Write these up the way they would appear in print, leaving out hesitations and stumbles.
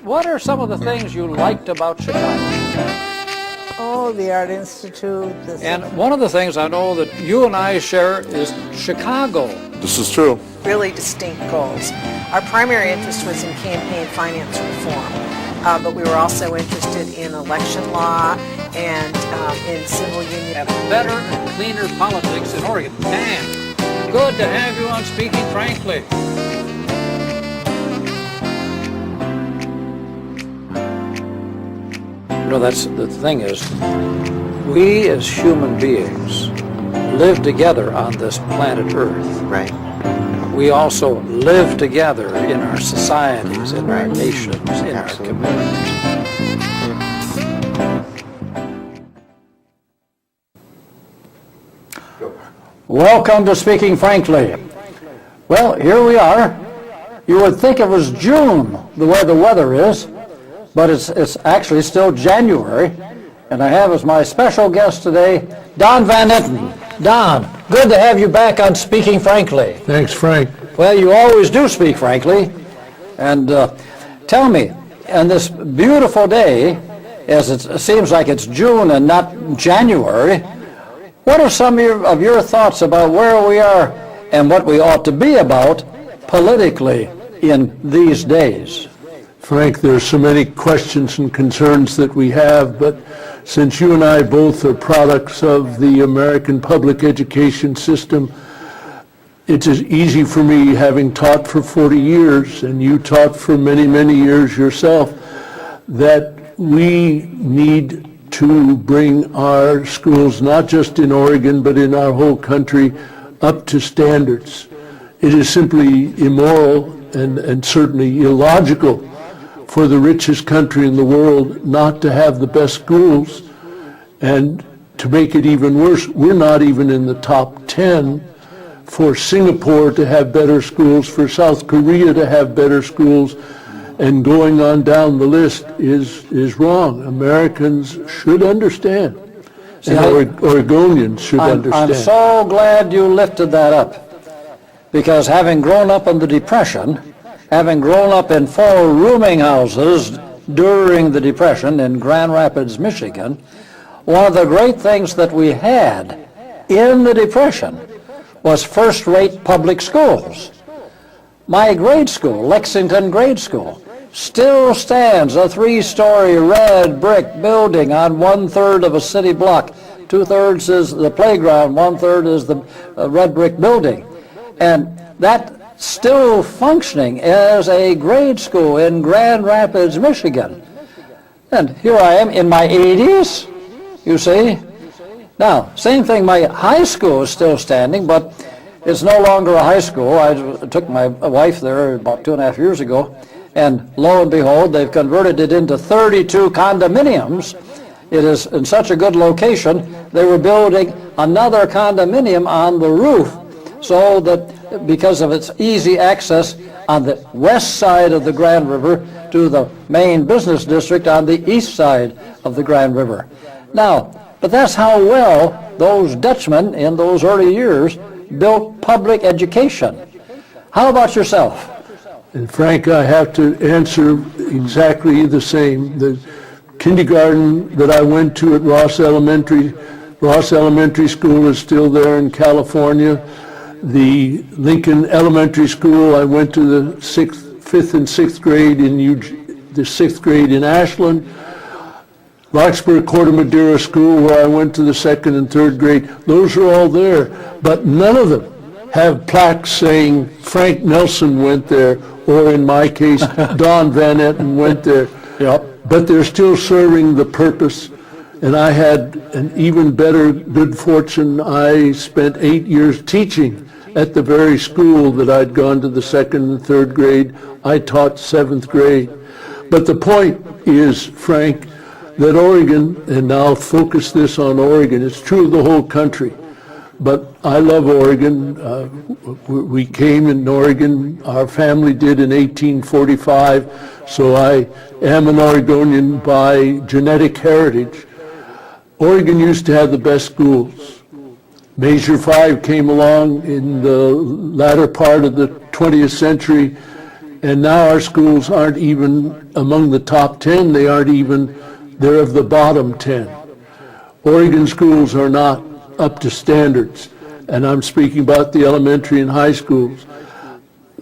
what are some of the things you liked about Chicago? Oh, the Art Institute. And one of the things I know that you and I share is Chicago. This is true. Really distinct goals. Our primary interest was in campaign finance reform, but we were also interested in election law and in civil union. And better and cleaner politics in Oregon. Dan, good to have you on Speaking Frankly. You know, that's the thing is, we as human beings live together on this planet Earth. Right. We also live together in our societies, in our nations, in our communities. Welcome to Speaking Frankly. Well, here we are. You would think it was June, the way the weather is, but it's actually still January, and I have as my special guest today, Don Van Etten. Don, good to have you back on Speaking Frankly. Thanks, Frank. Well, you always do speak frankly, and tell me, on this beautiful day, as it seems like it's June and not January, what are some of your thoughts about where we are and what we ought to be about politically in these days? Frank, there are so many questions and concerns that we have, but since you and I both are products of the American public education system, it's as easy for me, having taught for 40 years, and you taught for many, many years yourself, that we need to bring our schools, not just in Oregon, but in our whole country, up to standards. It is simply immoral and certainly illogical for the richest country in the world not to have the best schools. And to make it even worse, we're not even in the top 10 for Singapore to have better schools, for South Korea to have better schools, and going on down the list is wrong. Americans should understand, and Oregonians should understand. I'm so glad you lifted that up, because having grown up in the Depression, having grown up in 4 rooming houses during the Depression in Grand Rapids, Michigan, one of the great things that we had in the Depression was first-rate public schools. My grade school, Lexington Grade School, still stands, a 3-story red brick building on 1/3 of a city block. 2/3 is the playground, 1/3 is the red brick building. And that still functioning as a grade school in Grand Rapids, Michigan. And here I am in my 80s, you see. Now, same thing, my high school is still standing, but it's no longer a high school. I took my wife there about 2.5 years ago, and lo and behold, they've converted it into 32 condominiums. It is in such a good location, they were building another condominium on the roof, so that because of its easy access on the west side of the Grand River to the main business district on the east side of the Grand River. Now, but that's how well those Dutchmen in those early years built public education. How about yourself? And Frank, I have to answer exactly the same. The kindergarten that I went to at Ross Elementary School is still there in California. The Lincoln Elementary School, I went to the 5th and 6th grade in the 6th grade in Ashland. Larkspur Corte Madera School, where I went to the 2nd and 3rd grade, those are all there, but none of them have plaques saying Frank Nelson went there, or in my case, Don Van Etten went there. Yep. But they're still serving the purpose. And I had an even better good fortune. I spent 8 years teaching at the very school that I'd gone to the 2nd and 3rd grade. I taught 7th grade. But the point is, Frank, that Oregon, and I'll focus this on Oregon, it's true of the whole country, but I love Oregon. We came in Oregon, our family did in 1845, so I am an Oregonian by genetic heritage. Oregon used to have the best schools. Measure 5 came along in the latter part of the 20th century, And now our schools aren't even among the top 10. They're of the bottom 10. Oregon schools are not up to standards. And I'm speaking about the elementary and high schools.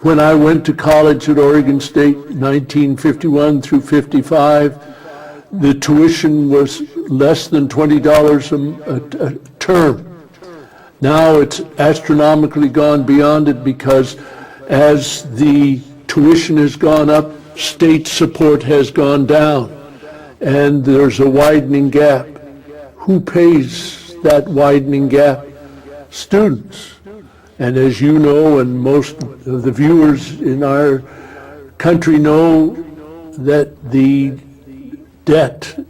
When I went to college at Oregon State, 1951 through 55, the tuition was less than $20 a term. Now it's astronomically gone beyond it because as the tuition has gone up, state support has gone down, and there's a widening gap. Who pays that widening gap? Students. And as you know, and most of the viewers in our country know, that the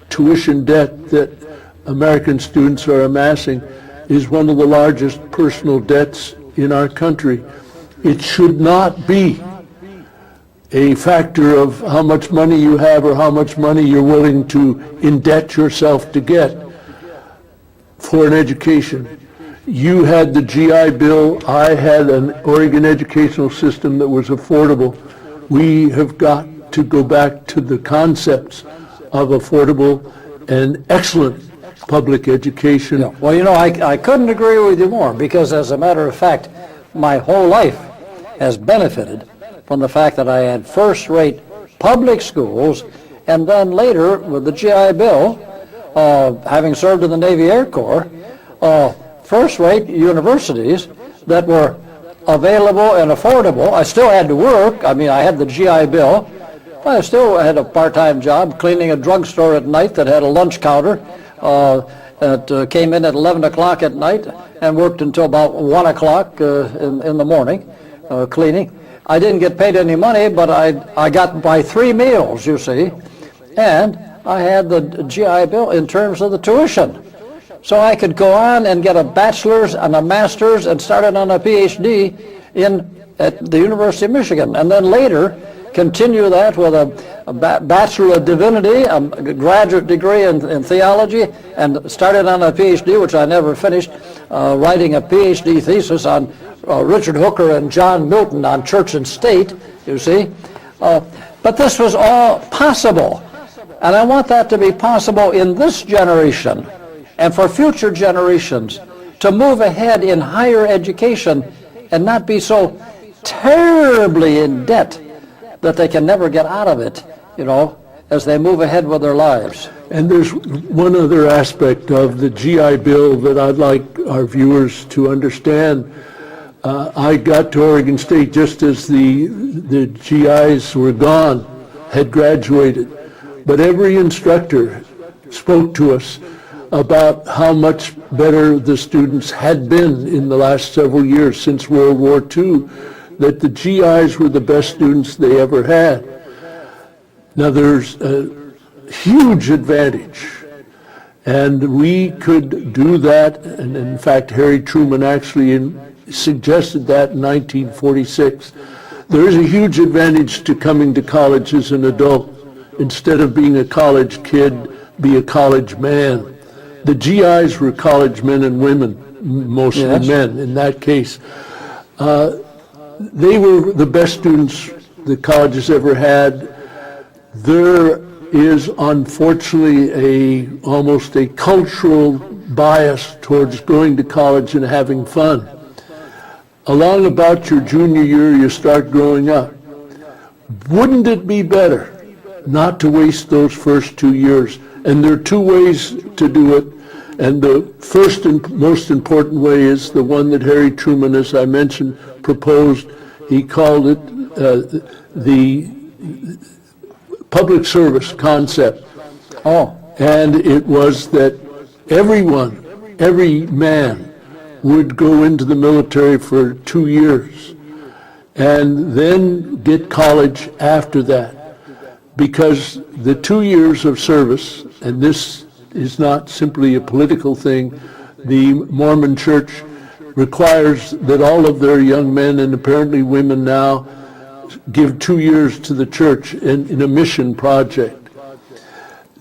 tuition debt that American students are amassing is one of the largest personal debts in our country. It should not be a factor of how much money you have or how much money you're willing to indebt yourself to get for an education. You had the GI Bill, I had an Oregon educational system that was affordable. We have got to go back to the concepts of affordable and excellent public education. Yeah. Well, you know, I couldn't agree with you more, because as a matter of fact, my whole life has benefited from the fact that I had first-rate public schools, and then later with the GI Bill, having served in the Navy Air Corps, first-rate universities that were available and affordable. I still had to work. I mean, I had the GI Bill. I still had a part-time job cleaning a drugstore at night that had a lunch counter that came in at 11 o'clock at night and worked until about 1 o'clock in the morning cleaning. I didn't get paid any money, but I got by 3 meals, you see, and I had the GI Bill in terms of the tuition. So I could go on and get a bachelor's and a master's and started on a PhD at the University of Michigan, and then later continue that with a Bachelor of Divinity, a graduate degree in theology, and started on a PhD, which I never finished, writing a PhD thesis on Richard Hooker and John Milton on church and state, you see. But this was all possible, and I want that to be possible in this generation and for future generations, to move ahead in higher education and not be so terribly in debt that they can never get out of it, you know, as they move ahead with their lives. And there's one other aspect of the GI Bill that I'd like our viewers to understand. I got to Oregon State just as the GIs were gone, had graduated. But every instructor spoke to us about how much better the students had been in the last several years since World War II, that the GIs were the best students they ever had. Now there's a huge advantage, and we could do that, and in fact Harry Truman actually suggested that in 1946. There is a huge advantage to coming to college as an adult. Instead of being a college kid, be a college man. The GIs were college men and women, mostly men in that case. They were the best students the college has ever had. There is unfortunately almost a cultural bias towards going to college and having fun. Along about your junior year, you start growing up. Wouldn't it be better not to waste those first 2 years? And there are two ways to do it. And the first and most important way is the one that Harry Truman, as I mentioned, proposed. He called it the public service concept. And it was that every man would go into the military for 2 years and then get college after that. Because the 2 years of service, and this is not simply a political thing, the Mormon Church requires that all of their young men, and apparently women now, give 2 years to the church in a mission project.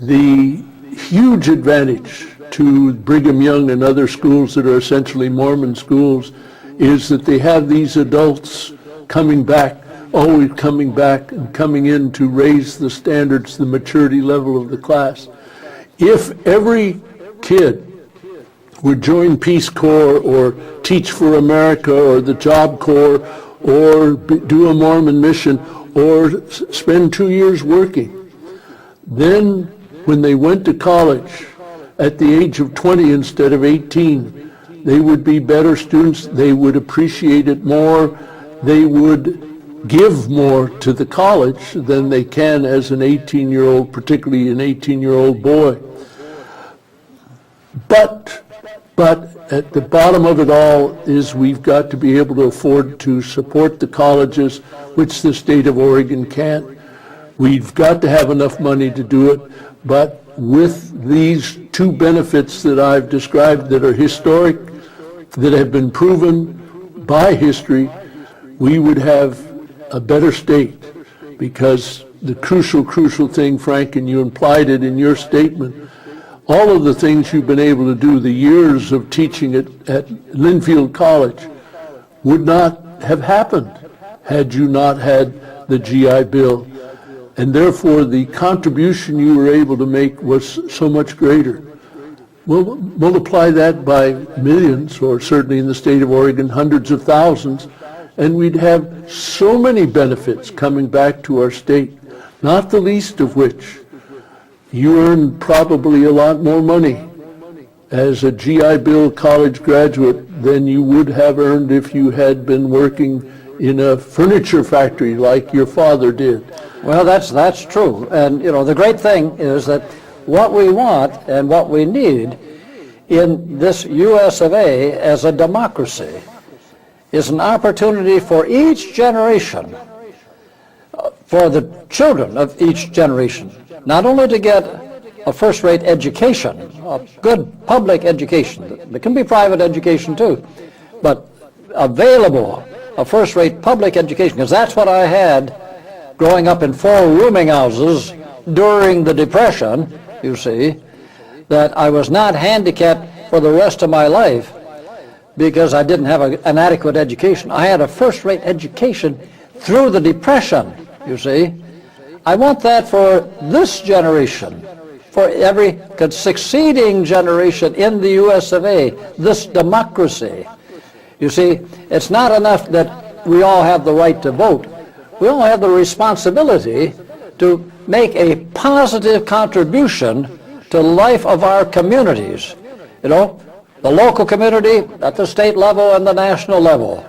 The huge advantage to Brigham Young and other schools that are essentially Mormon schools is that they have these adults coming back always coming back and coming in to raise the standards, the maturity level of the class. If every kid would join Peace Corps or Teach for America or the Job Corps or do a Mormon mission or spend 2 years working, then when they went to college at the age of 20 instead of 18, they would be better students, they would appreciate it more, they would give more to the college than they can as an 18-year-old, particularly an 18-year-old boy. But at the bottom of it all is we've got to be able to afford to support the colleges, which the state of Oregon can't. We've got to have enough money to do it, but with these two benefits that I've described that are historic, that have been proven by history, we would have a better state, because the crucial thing, Frank, and you implied it in your statement, all of the things you've been able to do, the years of teaching at Linfield College, would not have happened had you not had the GI Bill. And therefore, the contribution you were able to make was so much greater. We'll multiply that by millions, or certainly in the state of Oregon, hundreds of thousands, and we'd have so many benefits coming back to our state, not the least of which you earn probably a lot more money as a GI Bill college graduate than you would have earned if you had been working in a furniture factory like your father did. Well, that's true. And, you know, the great thing is that what we want and what we need in this US of A as a democracy is an opportunity for each generation, for the children of each generation, not only to get a first-rate education, a good public education, there can be private education too, but available, a first-rate public education, because that's what I had growing up in 4 rooming houses during the Depression, you see, that I was not handicapped for the rest of my life because I didn't have an adequate education. I had a first-rate education through the Depression, you see. I want that for this generation, for every succeeding generation in the US of A, this democracy. You see, it's not enough that we all have the right to vote. We all have the responsibility to make a positive contribution to the life of our communities. You know, the local community, at the state level and the national level.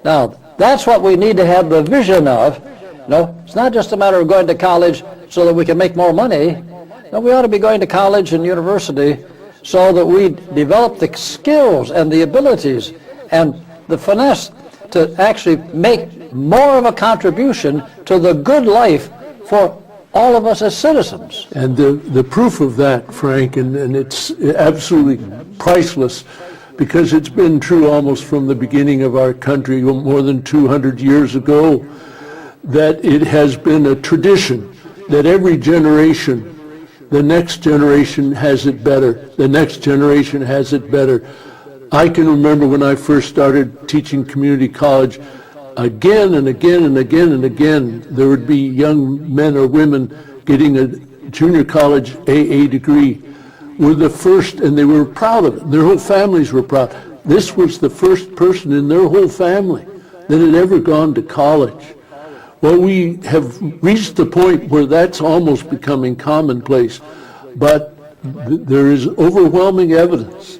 Now, that's what we need to have the vision of. No, it's not just a matter of going to college so that we can make more money. No, we ought to be going to college and university so that we develop the skills and the abilities and the finesse to actually make more of a contribution to the good life for all of us as citizens. And the proof of that, Frank, and it's absolutely priceless, because it's been true almost from the beginning of our country, more than 200 years ago, that it has been a tradition that every generation, the next generation has it better, the next generation has it better. I can remember when I first started teaching community college, again and again and again and again, there would be young men or women getting a junior college AA degree. Were the first, and they were proud of it. Their whole families were proud. This was the first person in their whole family that had ever gone to college. Well, we have reached the point where that's almost becoming commonplace, but there is overwhelming evidence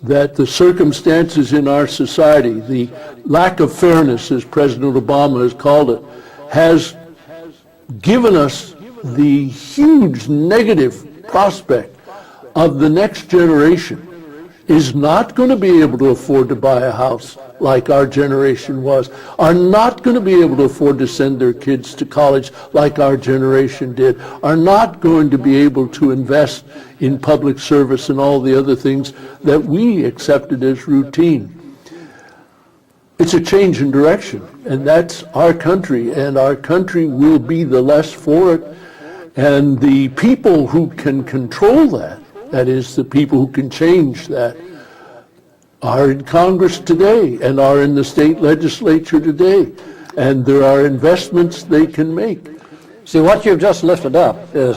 that the circumstances in our society, the lack of fairness, as President Obama has called it, has given us the huge negative prospect of the next generation is not going to be able to afford to buy a house like our generation was, are not going to be able to afford to send their kids to college like our generation did, are not going to be able to invest in public service and all the other things that we accepted as routine. It's a change in direction, and that's our country, and our country will be the less for it. And the people who can control that, that is, the people who can change that, are in Congress today and are in the state legislature today. and there are investments they can make. See, what you've just lifted up is